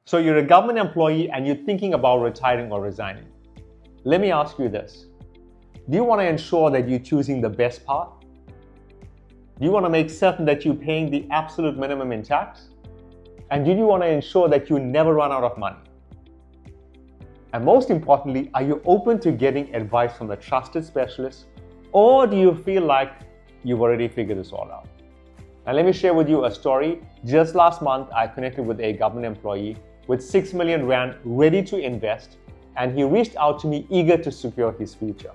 So you're a government employee and you're thinking about retiring or resigning. Let me ask you this. Do you want to ensure that you're choosing the best path? Do you want to make certain that you're paying the absolute minimum in tax? And do you want to ensure that you never run out of money? And most importantly, are you open to getting advice from a trusted specialist, or do you feel like you've already figured this all out? Now let me share with you a story. Just last month, I connected with a government employee with 6 million Rand ready to invest, and he reached out to me eager to secure his future.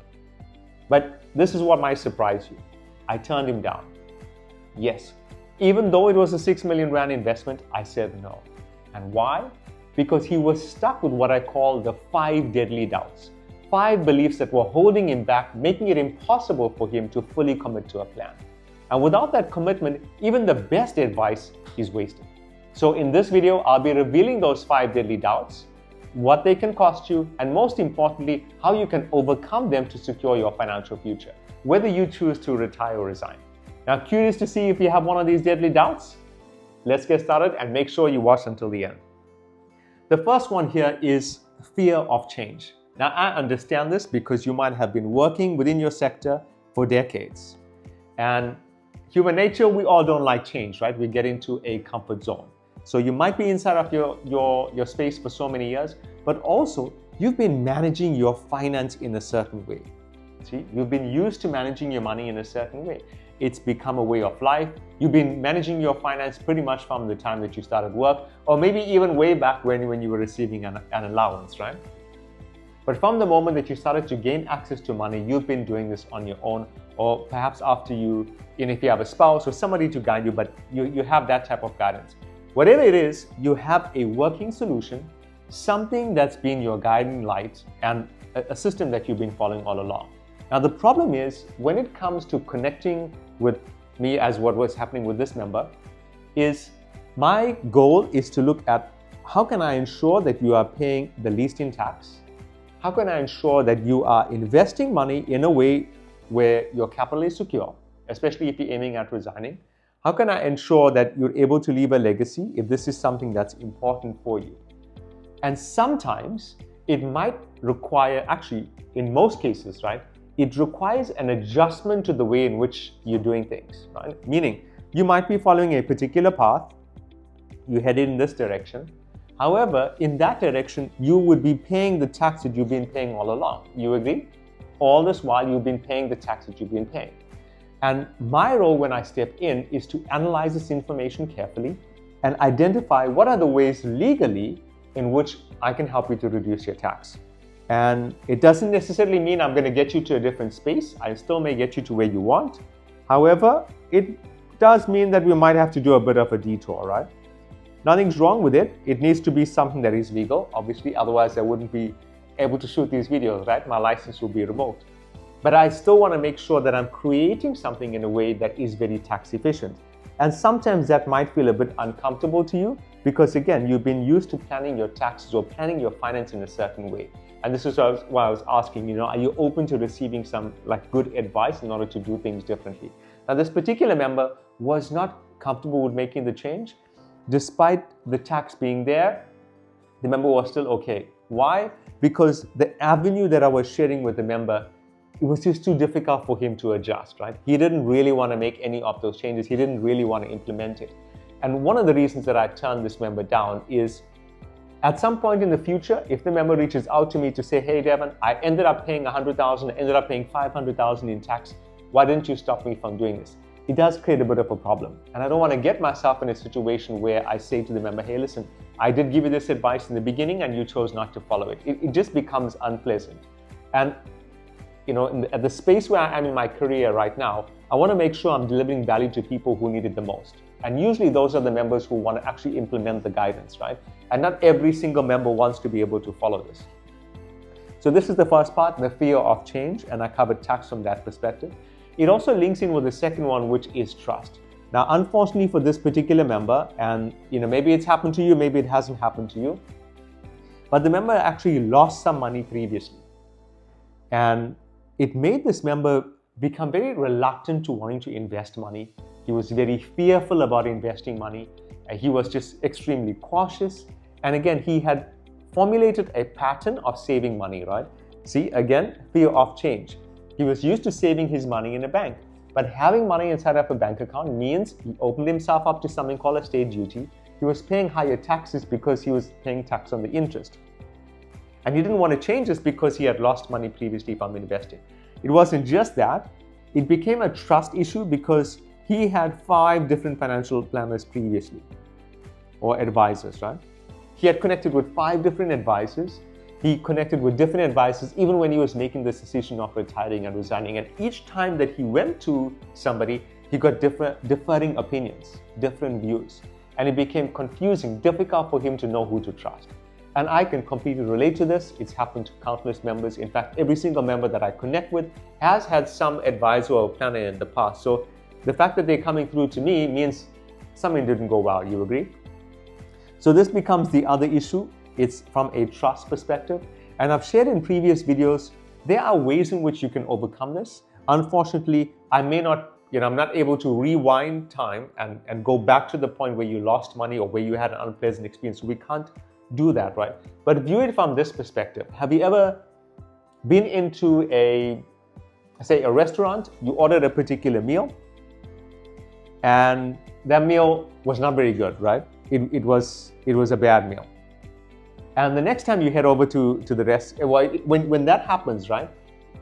But this is what might surprise you. I turned him down. Yes, even though it was a 6 million Rand investment, I said no. And why? Because he was stuck with what I call the 5 deadly doubts. 5 beliefs that were holding him back, making it impossible for him to fully commit to a plan. And without that commitment, even the best advice is wasted. So in this video, I'll be revealing those 5 deadly doubts, what they can cost you, and most importantly, how you can overcome them to secure your financial future, whether you choose to retire or resign. Now, curious to see if you have one of these deadly doubts? Let's get started and make sure you watch until the end. The first one here is fear of change. Now, I understand this because you might have been working within your sector for decades. And human nature, we all don't like change, right? We get into a comfort zone. So you might be inside of your space for so many years, but also you've been managing your finance in a certain way. See, you've been used to managing your money in a certain way. It's become a way of life. You've been managing your finance pretty much from the time that you started work, or maybe even way back when you were receiving an allowance, right? But from the moment that you started to gain access to money, you've been doing this on your own, or perhaps after if you have a spouse or somebody to guide you, but you have that type of guidance. Whatever it is, you have a working solution, something that's been your guiding light, and a system that you've been following all along. Now, the problem is when it comes to connecting with me, as what was happening with this member, is my goal is to look at how can I ensure that you are paying the least in tax? How can I ensure that you are investing money in a way where your capital is secure, especially if you're aiming at resigning? How can I ensure that you're able to leave a legacy if this is something that's important for you? And sometimes it might require, actually, in most cases, right, it requires an adjustment to the way in which you're doing things, right? Meaning, you might be following a particular path, you headed in this direction. However, in that direction, you would be paying the tax that you've been paying all along. You agree? All this while you've been paying the tax that you've been paying. And my role when I step in is to analyze this information carefully and identify what are the ways legally in which I can help you to reduce your tax. And it doesn't necessarily mean I'm going to get you to a different space. I still may get you to where you want. However, it does mean that we might have to do a bit of a detour, right? Nothing's wrong with it. It needs to be something that is legal, obviously. Otherwise, I wouldn't be able to shoot these videos, right? My license would be revoked. But I still want to make sure that I'm creating something in a way that is very tax efficient. And sometimes that might feel a bit uncomfortable to you because, again, you've been used to planning your taxes or planning your finance in a certain way. And this is why I was asking, are you open to receiving some good advice in order to do things differently? Now, this particular member was not comfortable with making the change. Despite the tax being there, the member was still okay. Why? Because the avenue that I was sharing with the member, it was just too difficult for him to adjust, right? He didn't really want to make any of those changes. He didn't really want to implement it. And one of the reasons that I turned this member down is at some point in the future, if the member reaches out to me to say, hey, Devon, I ended up paying 100,000, I ended up paying 500,000 in tax. Why didn't you stop me from doing this? It does create a bit of a problem. And I don't want to get myself in a situation where I say to the member, hey, listen, I did give you this advice in the beginning and you chose not to follow it. It just becomes unpleasant. And at the space where I am in my career right now, I want to make sure I'm delivering value to people who need it the most. And usually those are the members who want to actually implement the guidance, right? And not every single member wants to be able to follow this. So this is the first part, the fear of change, and I covered tax from that perspective. It also links in with the second one, which is trust. Now, unfortunately for this particular member, and maybe it's happened to you, maybe it hasn't happened to you, but the member actually lost some money previously. And it made this member become very reluctant to wanting to invest money. He was very fearful about investing money. He was just extremely cautious. And again, he had formulated a pattern of saving money, right? See, again, fear of change. He was used to saving his money in a bank, but having money inside of a bank account means he opened himself up to something called a state duty. He was paying higher taxes because he was paying tax on the interest. And he didn't want to change this because he had lost money previously from investing. It wasn't just that, it became a trust issue because he had 5 different financial planners previously, or advisors, right? He had connected with 5 different advisors. He connected with different advisors even when he was making this decision of retiring and resigning. And each time that he went to somebody, he got differing opinions, different views. And it became confusing, difficult for him to know who to trust. And I can completely relate to this. It's happened to countless members. In fact, every single member that I connect with has had some advisor or planner in the past. So the fact that they're coming through to me means something didn't go well. You agree? So this becomes the other issue. It's from a trust perspective. And I've shared in previous videos, there are ways in which you can overcome this. Unfortunately, I'm not able to rewind time and go back to the point where you lost money or where you had an unpleasant experience. So we can't do that, right? But view it from this perspective. Have you ever been into a restaurant, you ordered a particular meal, and that meal was not very good, right? It was a bad meal. And the next time you head over to the restaurant, when that happens, right?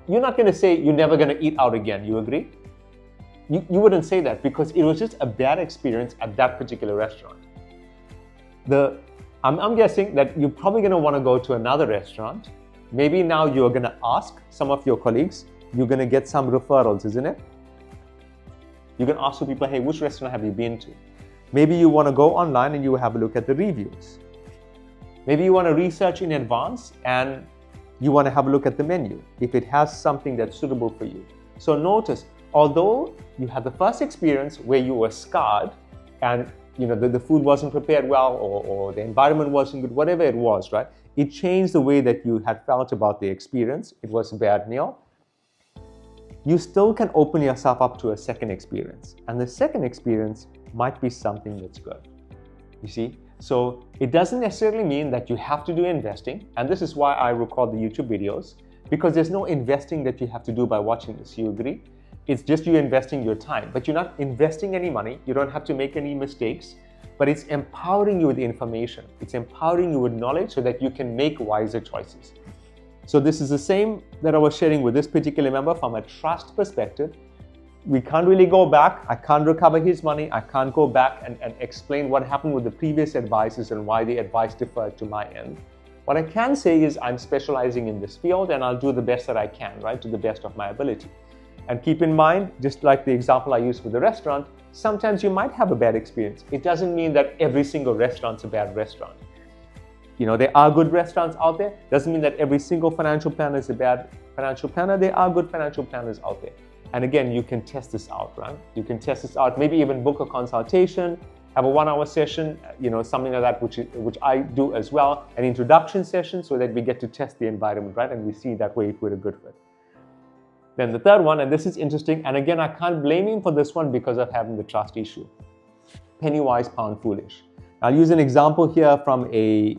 You're not going to say you're never going to eat out again. You agree? You wouldn't say that because it was just a bad experience at that particular restaurant. I'm guessing that you're probably going to want to go to another restaurant. Maybe now you're going to ask some of your colleagues. You're going to get some referrals, isn't it? You can ask people, hey, which restaurant have you been to? Maybe you want to go online and you have a look at the reviews. Maybe you want to research in advance and you want to have a look at the menu if it has something that's suitable for you. So notice, although you had the first experience where you were scarred and the food wasn't prepared well or the environment wasn't good, whatever it was, right? It changed the way that you had felt about the experience. It was a bad meal. You still can open yourself up to a second experience. And the second experience might be something that's good. You see? So it doesn't necessarily mean that you have to do investing. And this is why I record the YouTube videos, because there's no investing that you have to do by watching this. You agree? It's just you investing your time, but you're not investing any money. You don't have to make any mistakes, but it's empowering you with information. It's empowering you with knowledge so that you can make wiser choices. So this is the same that I was sharing with this particular member from a trust perspective. We can't really go back. I can't recover his money. I can't go back and explain what happened with the previous advisors and why the advice differed to my end. What I can say is I'm specializing in this field and I'll do the best that I can, right, to the best of my ability. And keep in mind, just like the example I used with the restaurant, sometimes you might have a bad experience. It doesn't mean that every single restaurant's a bad restaurant. There are good restaurants out there. Doesn't mean that every single financial planner is a bad financial planner. There are good financial planners out there. And again, you can test this out, right? You can test this out, maybe even book a consultation, have a 1-hour session, something like that, which I do as well, an introduction session so that we get to test the environment, right? And we see that way if we're a good fit. Then the third one, and this is interesting, and again, I can't blame him for this one because of having the trust issue. Penny wise, pound foolish. I'll use an example here from a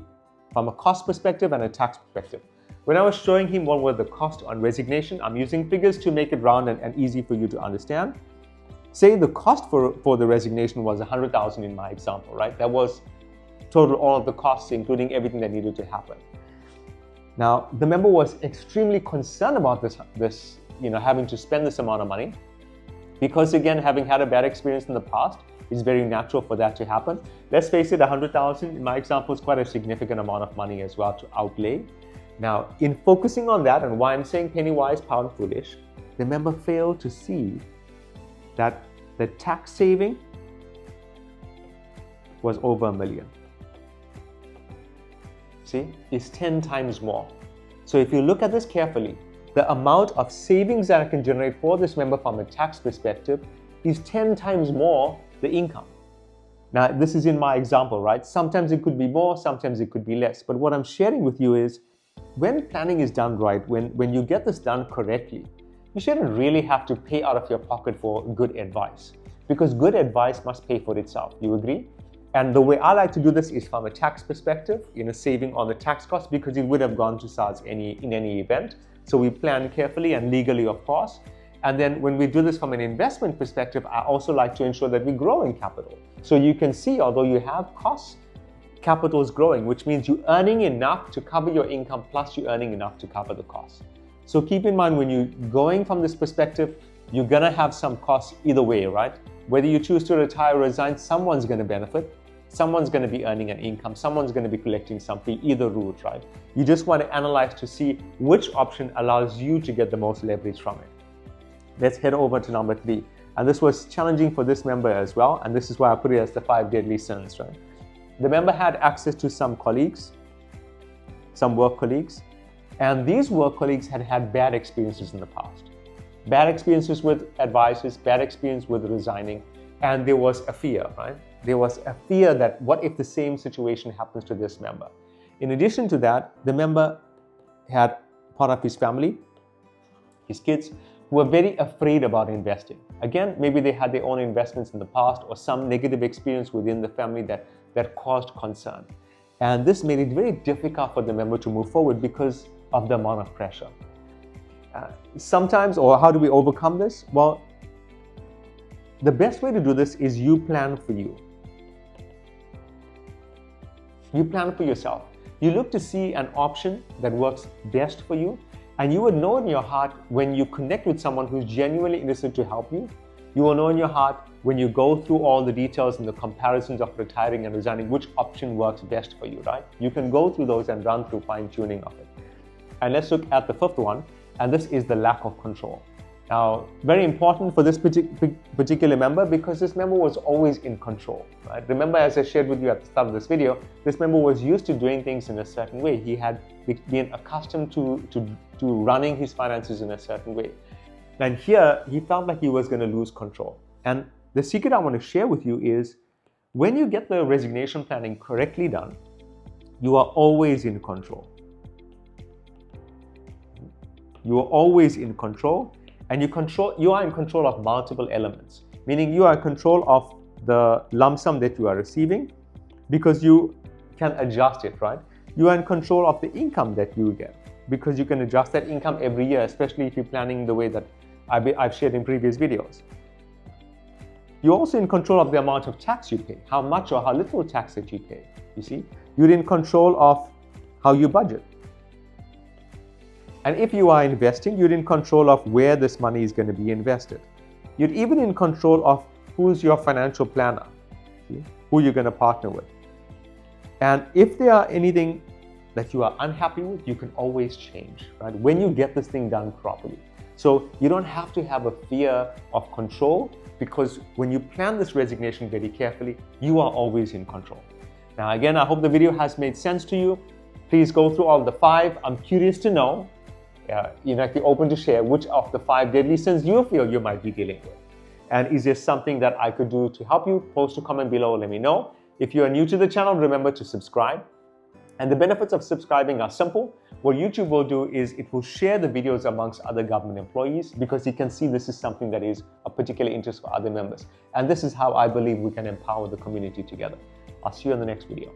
cost perspective and a tax perspective. When I was showing him what were the cost on resignation, I'm using figures to make it round and easy for you to understand. Say the cost for the resignation was $100,000 in my example, right? That was total all of the costs, including everything that needed to happen. Now, the member was extremely concerned about this having to spend this amount of money because, again, having had a bad experience in the past, it's very natural for that to happen. Let's face it, $100,000 in my example is quite a significant amount of money as well to outlay. Now, in focusing on that and why I'm saying penny wise, pound foolish, the member failed to see that the tax saving was over $1 million. See, it's 10 times more. So if you look at this carefully, the amount of savings that I can generate for this member from a tax perspective is 10 times more the income. Now, this is in my example, right? Sometimes it could be more, sometimes it could be less. But what I'm sharing with you is when planning is done right, when you get this done correctly, you shouldn't really have to pay out of your pocket for good advice because good advice must pay for itself. You agree? And the way I like to do this is from a tax perspective, saving on the tax costs, because it would have gone to SARS in any event. So we plan carefully and legally, of course. And then when we do this from an investment perspective, I also like to ensure that we grow in capital. So you can see, although you have costs, capital is growing, which means you're earning enough to cover your income, plus you're earning enough to cover the costs. So keep in mind, when you're going from this perspective, you're gonna have some costs either way, right? Whether you choose to retire or resign, someone's gonna benefit. Someone's gonna be earning an income. Someone's gonna be collecting something, either route, right? You just wanna analyze to see which option allows you to get the most leverage from it. Let's head over to number 3. And this was challenging for this member as well. And this is why I put it as the 5 deadly sins, right? The member had access to some colleagues, some work colleagues, and these work colleagues had had bad experiences in the past. Bad experiences with advisors, bad experience with resigning, and there was a fear, right? There was a fear that what if the same situation happens to this member? In addition to that, the member had part of his family, his kids, who were very afraid about investing. Again, maybe they had their own investments in the past or some negative experience within the family that caused concern. And this made it very difficult for the member to move forward because of the amount of pressure. Sometimes, or how do we overcome this? Well, the best way to do this is you plan for you. You plan for yourself. You look to see an option that works best for you, and you would know in your heart when you connect with someone who's genuinely interested to help you. You will know in your heart when you go through all the details and the comparisons of retiring and resigning, which option works best for you, right? You can go through those and run through fine-tuning of it. And let's look at the 5th one, and this is the lack of control. Now, very important for this particular member, because this member was always in control, right? Remember, as I shared with you at the start of this video, this member was used to doing things in a certain way. He had been accustomed to running his finances in a certain way. And here, he felt like he was going to lose control. And the secret I want to share with you is, when you get the resignation planning correctly done, you are always in control. You are always in control. And you are in control of multiple elements, meaning you are in control of the lump sum that you are receiving, because you can adjust it, right? You are in control of the income that you get, because you can adjust that income every year, especially if you're planning the way that I've shared in previous videos. You're also in control of the amount of tax you pay, how much or how little tax that you pay, you see? You're in control of how you budget. And if you are investing, you're in control of where this money is going to be invested. You're even in control of who's your financial planner, see? Who you're going to partner with. And if there are anything that you are unhappy with, you can always change, right? When you get this thing done properly. So you don't have to have a fear of control, because when you plan this resignation very carefully, you are always in control. Now, again, I hope the video has made sense to you. Please go through all the 5. I'm curious to know, if you're open to share which of the 5 deadly sins you feel you might be dealing with. And is there something that I could do to help you? Post a comment below, let me know. If you are new to the channel, remember to subscribe. And the benefits of subscribing are simple. What YouTube will do is it will share the videos amongst other government employees, because you can see this is something that is of particular interest for other members. And this is how I believe we can empower the community together. I'll see you in the next video.